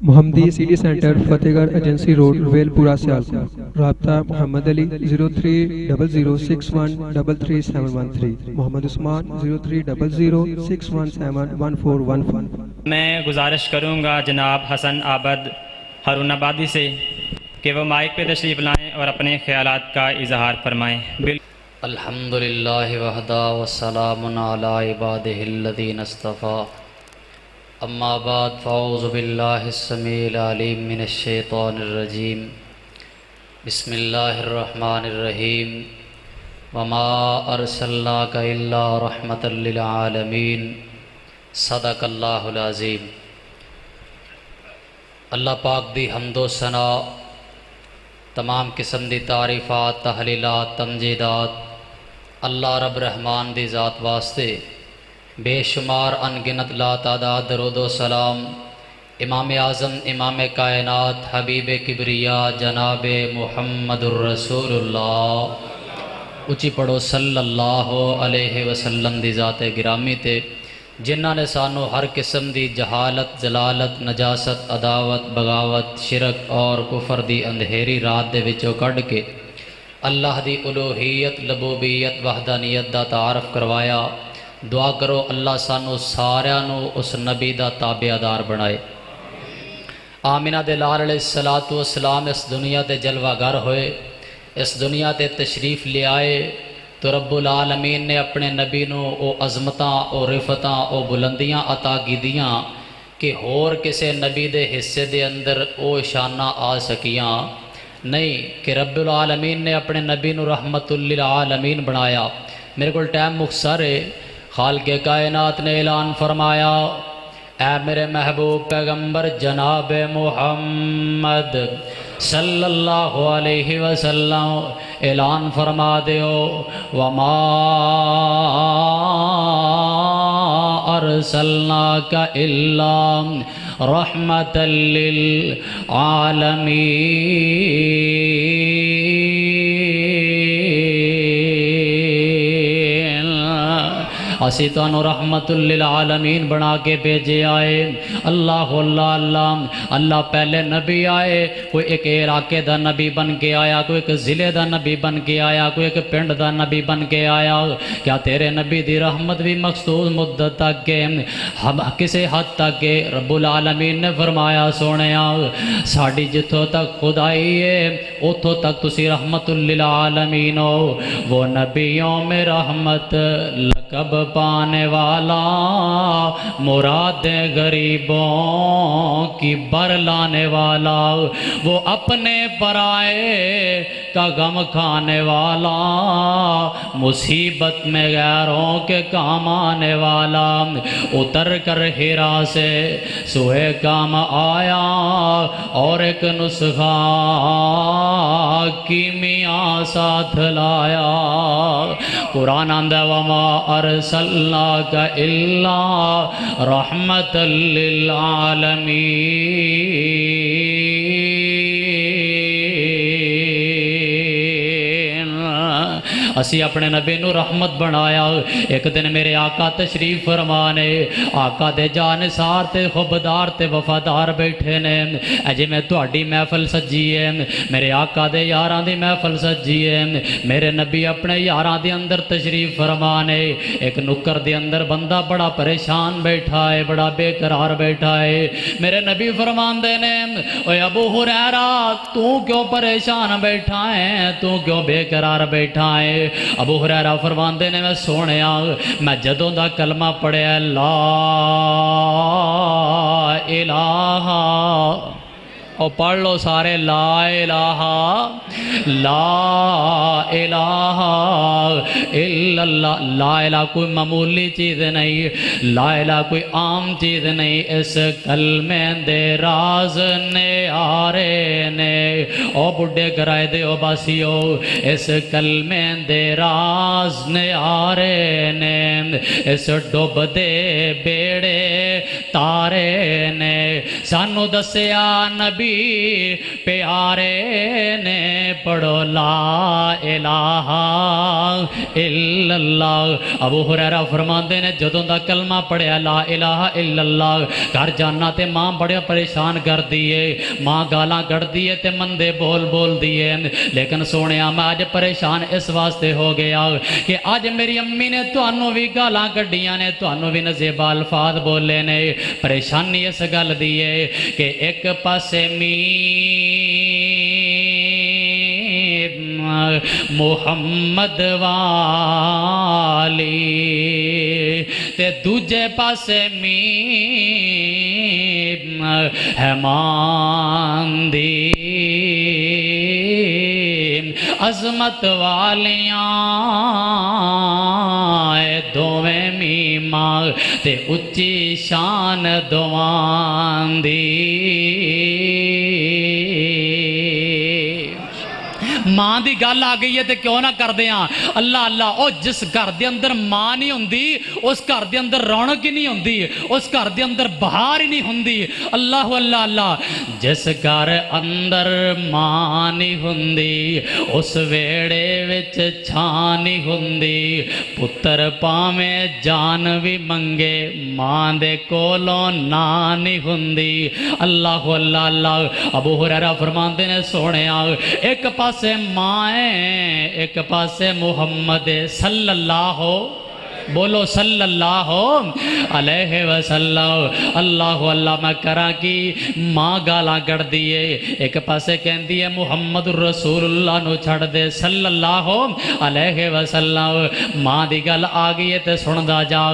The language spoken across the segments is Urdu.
محمدی سٹی سینٹر فتح گڑھ ایجنسی روڈ ویلپورہ سیالکوٹ. رابطہ محمد علی 030061333713. محمد عثمان 030061711415. میں گزارش کروں گا جناب حسن عابد ہارون آبادی سے کہ وہ مائک پہ تشریف لائیں اور اپنے خیالات کا اظہار فرمائیں. الحمدللہ وحدہ والسلام علی عبادہ الذین اصطفیٰ. اما بعد فاعوذ باللہ السمیع العلیم من الشیطان الرجیم. بسم اللہ الرحمن الرحیم. وما ارسلناک الا رحمۃ للعالمین. صدق اللہ العظیم. اللہ پاک دی حمد و ثنا، تمام قسم دی تعریفات، تحلیلات، تمجیدات اللہ رب رحمان دی ذات واسطے. بے شمار انگنت لا تعداد درود و سلام امام اعظم، امام کائنات، حبیب کبریا جناب محمد الرسول اللہ. اچھی پڑھو صلی اللہ علیہ وسلم دی ذات گرامی تے جنہاں نے سانو ہر قسم دی جہالت، ضلالت، نجاست، عداوت، بغاوت، شرک اور کفر دی اندھیری رات دے وچوں کڈ کے اللہ دی الوہیت، ربوبیت، وحدانیت دا تعارف کروایا. دعا کرو اللہ سانو سارا نو اس نبی دا تابعدار بنائے. آمینہ دے لال علیہ السلام اس دنیا تے جلوہ گر ہوئے، اس دنیا تے تشریف لے آئے تو رب العالمین نے اپنے نبی نو او عظمتاں، او رفتاں، او بلندیاں عطا کیتیاں کہ ہور کسے نبی دے حصے دے اندر او شانہ آ سکیاں نہیں، کہ رب العالمین نے اپنے نبی نو رحمت للعالمین بنایا. میرے کو ٹائم مختصر ہے. خالق کائنات نے اعلان فرمایا، اے میرے محبوب پیغمبر جناب محمد صلی اللہ علیہ وسلم اعلان فرما دیو، وما ارسلناک الا رحمۃ للعالمین. اسی تانوں رحمت للعالمین بنا کے بھیجے آئے. اللہ اللہ اللہ اللہ پہلے نبی آئے، کوئی ایک علاقے دا نبی بن کے آیا، کوئی ایک ضلع دا نبی بن کے آیا، کوئی ایک پنڈ دا نبی بن کے آیا. کیا تیرے نبی دی رحمت بھی مخصوص مدت تک کے کسی حد تک کے رب العالمین نے فرمایا سونیا ساڑی جتوں تک خدائی ہے اتوں تک تسی رحمت للعالمین ہو. وہ نبیوں میں رحمت لقب پانے والا، مرادیں غریبوں کی بر لانے والا، وہ اپنے پرائے کا غم کھانے والا، مصیبت میں غیروں کے کام آنے والا. اتر کر ہیرا سے سوئے کام آیا اور ایک نسخہ کیمیا ساتھ لایا. قرآن آندہ وما ارسلناک الا رحمت للعالمین. اسی اپنے نبی نو رحمت بنایا. ایک دن میرے آقا تشریف فرمانے، آقا دے جانثار تے خبدار تے وفادار بیٹھے نے. اجے میں تہاڈی محفل سجی ہے، میرے آقا دے یاراں دی محفل سجی ہے. میرے نبی اپنے یاراں دے اندر تشریف فرمانے. ایک نکر دے اندر بندہ بڑا پریشان بیٹھا ہے، بڑا بے قرار بیٹھا ہے. میرے نبی فرماندے نے، اوے ابو ہریرہ تو کیوں پریشان بیٹھا ہے، تو کیوں بے قرار بیٹھا ہے؟ ابو ہریرہ فرماندے نے، میں سونیا میں جدوں دا کلمہ پڑھیا لا الہ، اور پڑھ لو سارے لا الہ لا الہ الا اللہ. لا الہ کوئی معمولی چیز نہیں، لا الہ کوئی عام چیز نہیں. اس کلمے دے راز نے آرے نے، او بڈھے کرائے دے او باسیو، اس کلمے دے راز نے آرے نے، اس ڈوب دے بیڑے تارے نے. سانو دسیا نبی نبی پیارے نے پڑھو لا الہ الا اللہ۔ ابو ہریرہ فرماندے نے جدوں دا کلمہ پڑھیا لا الہ الا اللہ گھر جانا تے ماں بڑے پریشان کر دیے، ماں گالاں کڑ دیے تے مندے بول دیے، لیکن سونیا میں اج پریشان اس واسطے ہو گیا کہ اج میری امی نے تانوں بھی گالاں کڈیاں نے، تانوں بھی نزیبا الفاظ بولے نے۔ پریشانی اس گل دی ہے کہ ایک پاسے محمد والی تے دوجے پاسے ہے ماندی عظمت والیاں دوویں میماں تے اچھی شان دوان دی۔ ماں دی گل آ گئی ہے تے کیوں نہ کر دیاں اللہ اللہ۔ او جس گھر دے اندر ماں نہیں ہوندی اس گھر دے اندر رونق ہی نہیں ہوندی، اس گھر دے اندر بہار ہی نہیں ہوندی۔ اللہ اللہ اللہ۔ جس گھر اندر ماں نہیں ہوندی اس ویڑے وچ چھاں نہیں ہوندی، پتر پاویں جان بھی منگے ماں دے کولوں نہ نہیں ہوندی۔ اللہ اللہ اللہ۔ ابو ہریرہ فرماندے نے سونیا ایک پاسے ماں ایک پاسے محمد صلی اللہ بولو صلی اللہ علیہ وسلم۔ اللہ اللہ میں کرا کی ماں گالاں کڑ دیے، ایک پاسے کہندی ہے محمد رسول اللہ نو چھڑ دے صلی اللہ علیہ وسلم۔ ماں دی گل آ گئی ہے تے سندا جا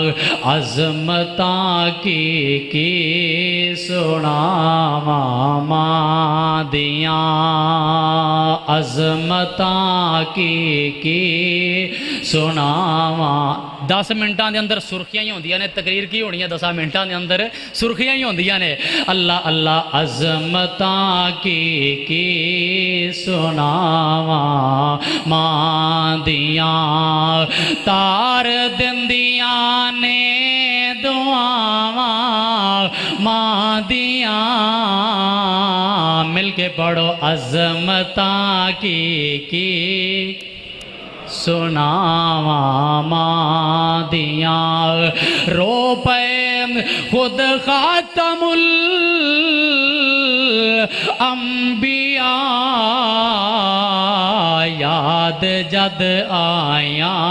عظمتاں کی سناواں ماں دیاں، عظمتاں کی سناواں۔ 10 منٹاں دے اندر سرخیاں ہی ہوندیاں نے، تقریر کی ہونی ہے 10 منٹاں دے اندر سرخیاں ہی ہوندیاں نے۔ اللہ اللہ عظمتاں کی سناواں ماں دیاں، تار دندیاں نے دعاواں ماں دیاں، مل کے پڑھو عظمتاں کی سناواں ماں دیاں۔ رو پے خود خاتم الانبیاء، یاد جد آیاں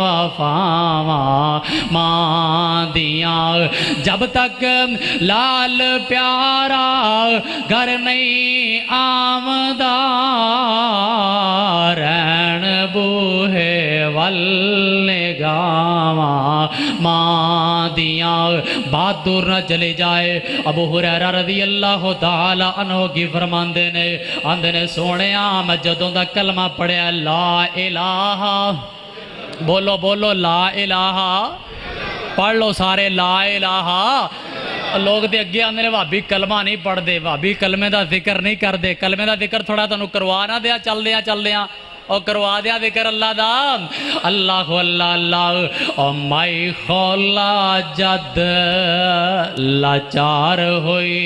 وفاواں ماں دیاں۔ جب تک لال پیارا گھر نہیں آمدہ، رہن بوہے والنگاواں ماں دیاں۔ بات دور نہ چلی جائے، ابو ہریرہ رضی اللہ تعالی عنہ کی فرماندے نے آندے نے سونیا میں جدوں دا کلمہ پڑھیا لا الہ، بولو بولو لا الہ، پڑھ لو سارے لا الہ۔ لوگ دے اگے آندے نے بھابی کلمہ نہیں پڑھ دے، بھابی کلمے دا ذکر نہیں کر دے، کلمے دا ذکر تھوڑا تانوں کروا نہ دیا چل دیاں اور کروا دیا ذکر اللہ دا۔ اللہ اللہ اللہ۔ او مائی خولا جد لاچار ہوئی،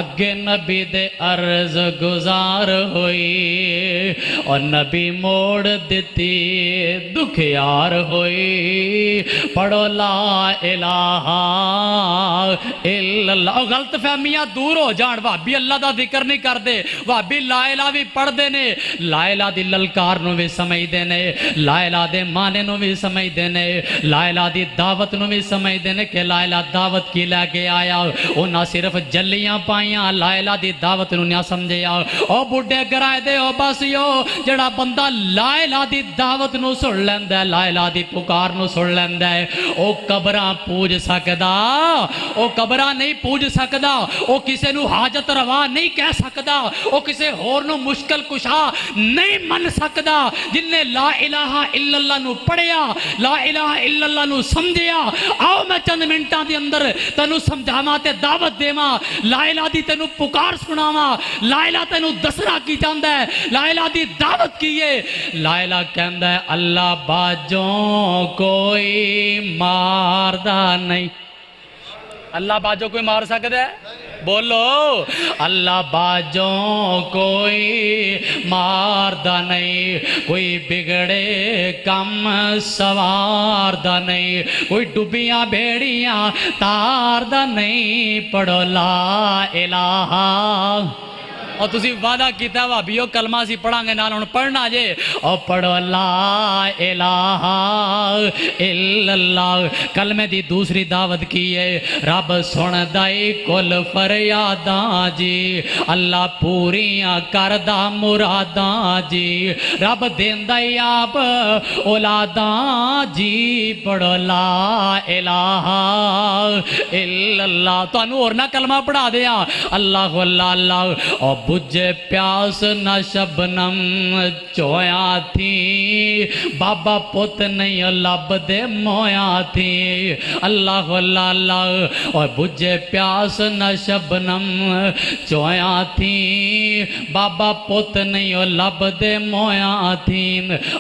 اگے نبی دے عرض گزار ہوئی، اور نبی موڑ دیتی دکھیار ہوئی، پڑھو لا الہ الا اللہ۔ غلط فہمیاں دور ہو جان، بھابی اللہ دا ذکر نہیں کر دے، بھابی لا الہ بھی پڑھ دے نے، لا الہ دی للکار نو بھی سمجھ دے نے، لا الہ دے معنی نو بھی سمجھ دے نے، لا الہ دی دعوت نو بھی سمجھ دے نے کہ لا الہ دعوت کی لے کے آیا، انہاں صرف جلیاں پائیاں، لا الہ دی دعوت نو نہ سمجھیا۔ او بڑھے گرائے دے او باسیو، جڑا بندہ لا الہ دی دعوت نو سن لیندا ہے، لا الہ دی پکار نو سن لیندا ہے، او قبراں پوج سکدا، او قبراں نہیں پوج سکدا، او کسے نو حاجت روا نہیں کہہ سکدا، او کسے ہور نو مشکل کشا نہیں من سکدا۔ جن نے لا الہ الا اللہ نو پڑھیا، لا الہ الا اللہ نو سمجھیا، آؤ میں چند منٹاں دے اندر تینو سمجھاواں تے دعوت دیواں، لا الہ دی تینو پکار سناواں، لا الہ تینو دسنا کی چاہندا ہے، لا الہ دی دعوت کیے۔ لا الہ کہندا ہے اللہ باجوں کوئی ماردا نہیں، اللہ باجوں کوئی مار سکدا ہے؟ بولو اللہ باجوں کوئی ماردا نہیں، کوئی بگڑے کم سواردا نہیں، کوئی ڈبیاں بھیڑیاں تاردا نہیں، پڑھو لا الہ۔ اور تسی وعدہ کیتا بھابیو کلمہ سی پڑھاں گے نال ہن پڑھنا جے، اور پڑھو لا الہ الا اللہ۔ کلمے دی دوسری دعوت کی ہے رب سن دائی کل فریاداں جی، اللہ پوریاں کردہ مراداں جی، رب دیندائی آپ اولاداں جی، پڑھو لا الہ الا اللہ۔ تو انہوں اور نہ کلمہ پڑھا دیا، اللہ اللہ اللہ۔ اور بجھے پیاس نہ شبنم چویاں تھی، بابا پت نہیں لب دے مویاں تھی، اللہ اللہ اللہ۔ اور بجھے پیاس نہ شبنم چویاں تھی، بابا پت نہیں لب دے مویاں تھی،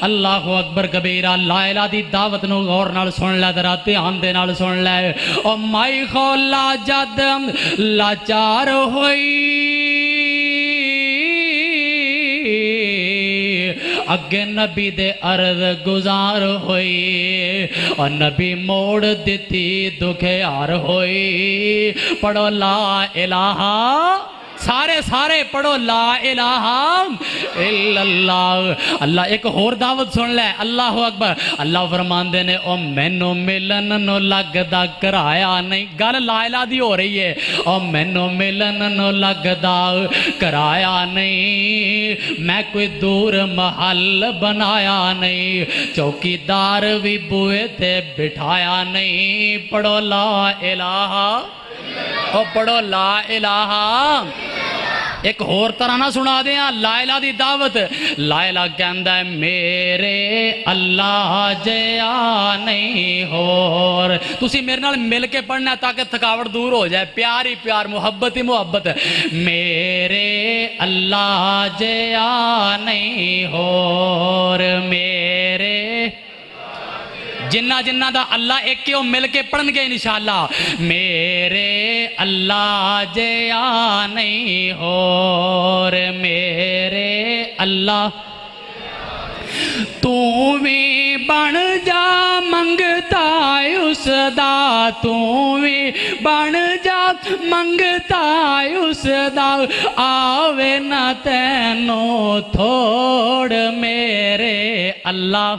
اللہ اکبر کبیرہ۔ لا الہ دی دعوت نو غور نال سن لے، ذرا دھیان دے نال سن لے۔ او مائی خولا جد لاچار ہوئی، اگے نبی دے عرض گزار ہوئی، اور نبی موڑ دیتی دکھیار ہوئی، پڑھو لا الہ، سارے پڑھو لا الہ الا اللہ۔ اللہ ایک اور دعوت سن لے، اللہ اکبر۔ اللہ فرماندے نے او مینوں ملن نو لگدا کرایا نہیں، گل لا الہ دی ہو رہی ہے، او مینوں ملن نو لگدا کرایا نہیں، میں کوئی دور محل بنایا نہیں، چوکی دار بھی بوئے تے بٹھایا نہیں، پڑھو لا الہ، او پڑھو لا الہ۔ ایک اور طرح نہ سنا دیا لا الہ دی دعوت۔ لا الہ کہندہ ہے میرے اللہ جیا نہیں ہور۔ تسی میرے نال مل کے پڑھنا ہے تاکہ تھکاوٹ دور ہو جائے، پیار ہی پیار، محبت ہی محبت۔ میرے اللہ جیا نہیں ہور، میرے جنہ دا اللہ ایک کیوں مل کے پڑھن گے انشاءاللہ۔ میرے اللہ جیا نہیں ہور، میرے اللہ تو بھی بن جا منگتا اس دا، تو بھی بن جا منگتا اس دا، آوے نہ تینوں تھوڑ میرے اللہ،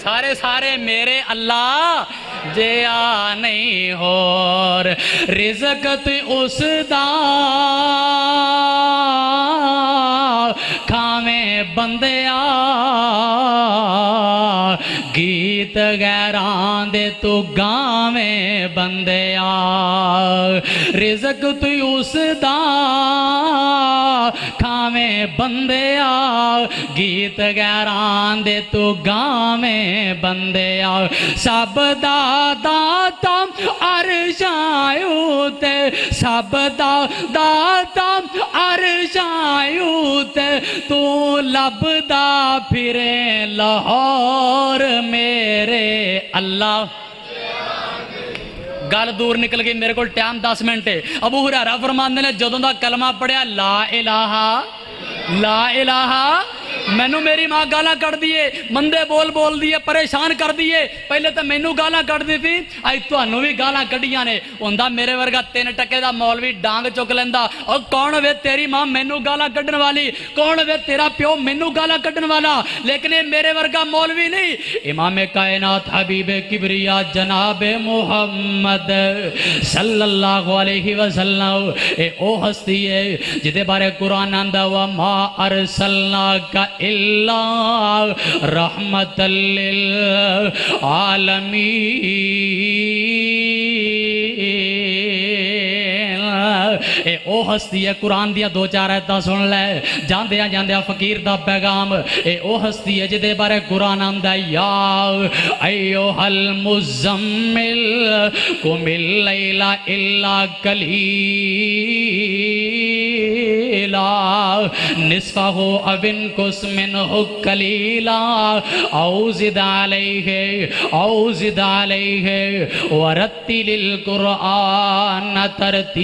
سارے میرے اللہ جیا نہیں ہور، رزق اس دا کھاویں بندیا، گیت غیران دے تو گاویں بندیا، رزق تو اس دا کھاویں بندیا، گیت غیران دے تو گاویں بندیا، سب دا داتا عرشایوں تے، سب دا داتا عرشایوں تے، تو لبدا پھرے لاہور میرے اللہ۔ گل دور نکل گئی، میرے کو ٹائم 10 منٹ ہے۔ ابو ہریرہ فرماندے نے جدوں دا کلمہ پڑھیا لا الہ لا الہ، مینوں میری ماں گالاں کٹ دیے، مندے بول دیے، پریشان کر دیے، پہلے تو مینوں گالاں کٹ دی تھی، اج تانوں بھی گالاں کڈیاں نے۔ ہوندا میرے ورگا 3 ٹکے دا مولوی ڈانگ چک لیندا، اور کون وے تیری ماں مینوں گالاں کڈن والی، کون وے تیرا پیو مینوں گالاں کڈن والا، لیکن یہ میرے ورگا مولوی نہیں، امام کائنات حبیب کبریا جناب محمد صلی اللہ علیہ وسلم، اے او ہستی ہے جدے بارے قرآن آندا وما ارسلناک الا رحمت للعالمین، اے او ہستی ہے، قرآن دیا 2-4 آیتاں سن لے، جاندیا فقیر دا پیغام، اے او ہستی ہے جدے بارے قرآن آندا یا ایھا المزمل قم اللیل الا قلیلا، قليلا نصفه أو انقص منه قليلا أو زد عليه ورتل القرآن ترتیلا.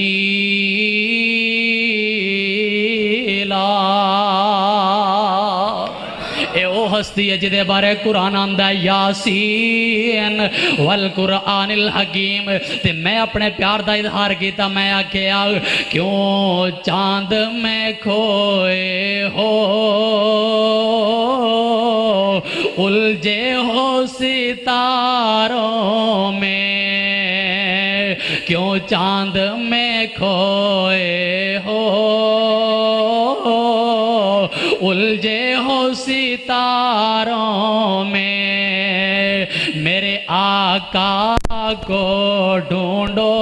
اے او ہستی ہے جدے بارے قرآن آندہ ہے یاسین والقرآن الحکیم. تے میں اپنے پیار دا اظہار کیتا, میں آکھیا کیوں چاند میں کھوئے ہو الجھے ہو ستاروں میں, کیوں چاند میں کھوئے ہو الجھے ہو ستاروں میں, میرے آقا کو ڈھونڈو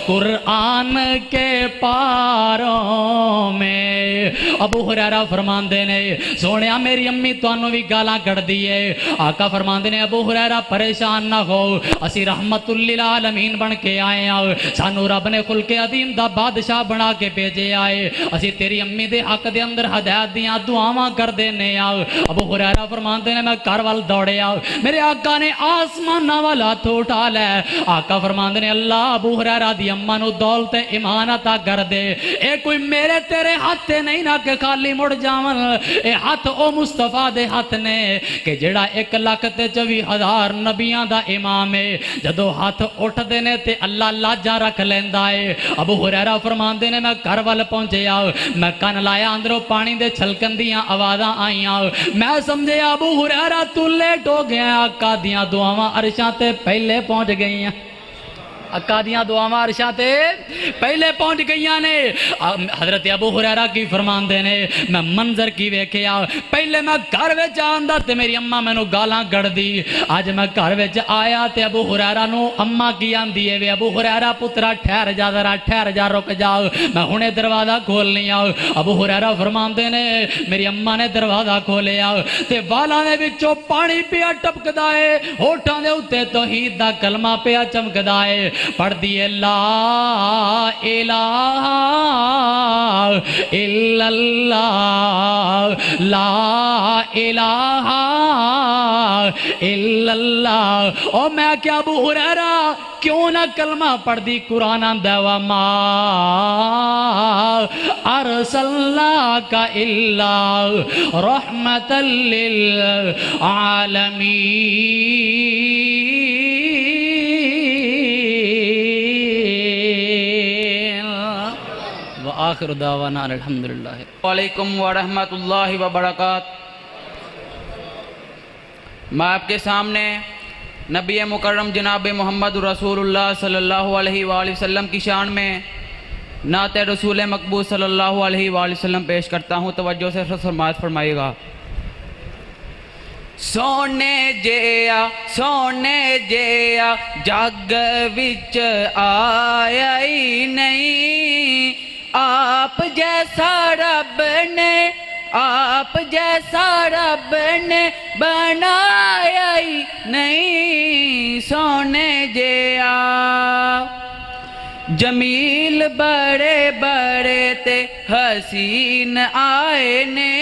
قرآن کے پاروں میں. ابو ہریرہ فرماندے نے سونیا میری امی تانوں بھی گالاں کڑ دیے. آقا فرماندے نے ابو ہریرہ پریشان نہ ہو, اسی رحمت للعالمین بن کے آئے ہیں, سانو رب نے خلق عظیم دا بادشاہ بنا کے بھیجے آئے, اسی تیری امی دے حق دے اندر ہدایت دیاں دعاواں کر دینے آ. ابو ہریرہ فرماندے نے میں گھر وال دوڑے آ, میرے آقا نے آسمان والا ہاتھ اٹھا لے. آقا فرماندے نے اللہ ابو ہریرہ دی اماں نو دولت ایمان عطا کر دے. اے کوئی میرے تیرے ہاتھ نہیں نہ کہ خالی مڑ جاون, اے ہاتھ او مصطفیٰ دے ہاتھ نے کہ جڑا 1,24,000 نبیاں دا امام ہے. جدو ہاتھ اٹھ دینے تے اللہ لاجا رکھ لیندا ہے. ابو ہریرہ فرماندے نے میں گھر وال پہنچیا, میں کن لایا اندروں پانی دے چھلکن دیاں آوازاں آئیاں, میں سمجھے ابو ہریرہ تو لیٹ ہو گیا. آقا دیاں دعاواں عرشاں تے پہلے پہنچ گئیاں, آقا دیاں دعاواں عرشاں تے پہلے پہنچ گئیاں نے. حضرت ابو ہریرہ کی فرماندے نے میں منظر کی ویکھیا, پہلے میں گھر وچ آندا تے میری اماں مینوں گالاں کڑ دی. اج میں گھر وچ آیا تے ابو ہریرہ نو اماں کی آندی ہے وے ابو ہریرہ پترا ٹھہر جا ذرا ٹھہر جا رک جا, میں ہنے دروازہ کھولنی آ. ابو ہریرہ فرماندے نے میری اماں نے دروازہ کھولیا تے والاں دے وچوں پانی پیا ٹپکدا ہے, ہوٹھاں دے اوتے توحید دا کلمہ پیا چمکدا ہے. پڑھ دیے لا الہ الا اللہ لا الہ الا اللہ. او میں کیا ابو ہریرہ کیوں نہ کلمہ پڑھ دی؟ قرآن آندہ وما ارسلناک الا رحمت للعالمین. آخر دعوانا الحمدللہ. وعلیکم ورحمۃ اللہ وبرکاتہ. میں آپ کے سامنے نبی مکرم جناب محمد رسول اللہ صلی اللہ علیہ وآلہ وسلم کی شان میں نعت رسول مقبول صلی اللہ علیہ وآلہ وسلم پیش کرتا ہوں. توجہ سے سماعت فرمائیے گا. سونے جیا جگ وچ آیا ہی نہیں, آپ جیسا رب نے بنایا ہی نہیں. سونے جیا جمیل بڑے بڑے تے حسین آئے نے,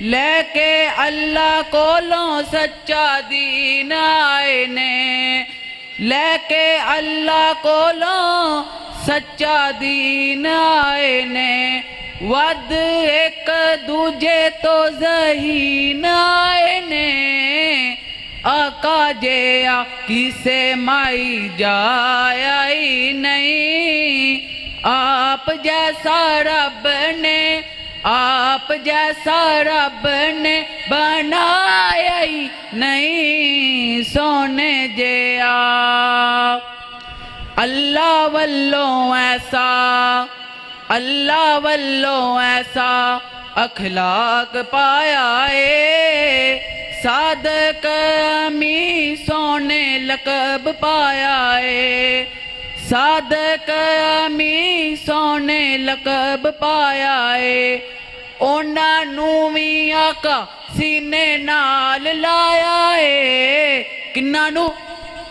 لے کے اللہ کولوں سچا دین آئے نے, لے کے اللہ کولوں سچا دین آئے نے. ود ایک دوجے تو ذہین آئے نے, آقا جیا کسے مائی جایا ہی نہیں. آپ جیسا رب نے بنایا ہی نہیں. سونے جیا اللہ والوں ایسا اخلاق پایا ہے, صادق امی سونے لقب پایا ہے, صادق امی سونے لقب پایا ہے. اونا نومی آقا سینے نال لایا ہے, کنہ نو